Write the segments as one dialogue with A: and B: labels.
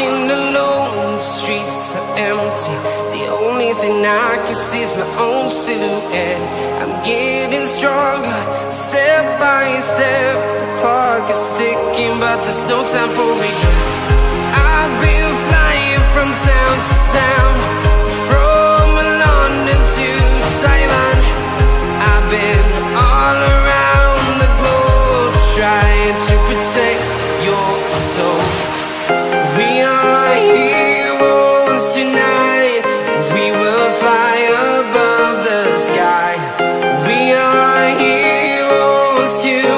A: walking alone, the streets are empty. The only thing I can see is my own silhouette. I'm getting stronger, step by step. The clock is ticking, but there's no time for regrets. I've been flying from town to town, from London to Taiwan. I've been all around the globe, trying to protect your soul. We are heroes tonight. We will fly above the sky. We are heroes tonight.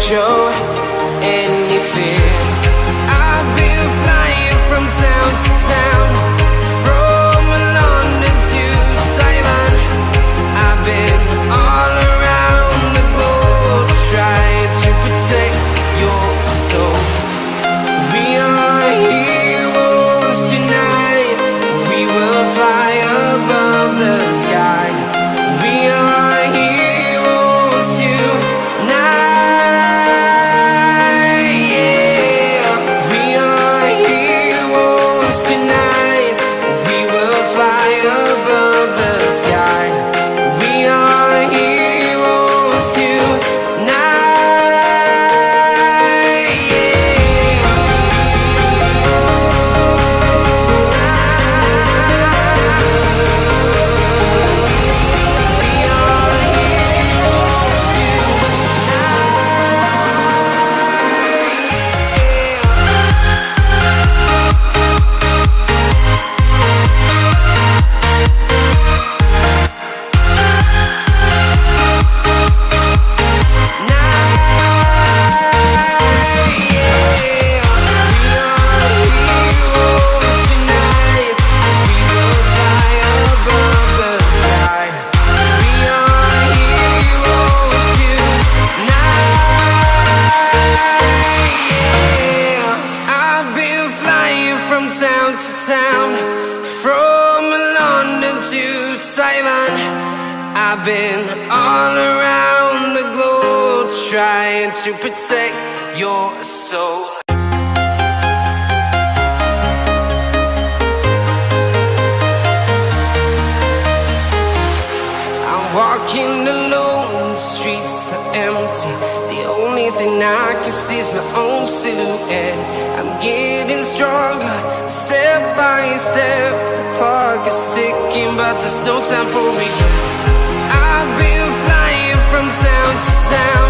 A: Show any fear. I've been flying from town to town, from London to Taiwan. I've been all around the globe, trying to protect your soul. We are heroes tonight. We will fly above the sky. We are heroes tonight. Town to town, from London to Taiwan. I've been all around the globe, trying to protect your soul. I'm walking alone, the streets are empty. The only thing I can see is my own silhouette. I'm getting stronger, step by step. The clock is ticking, but there's no time for regrets. I've been flying from town to town,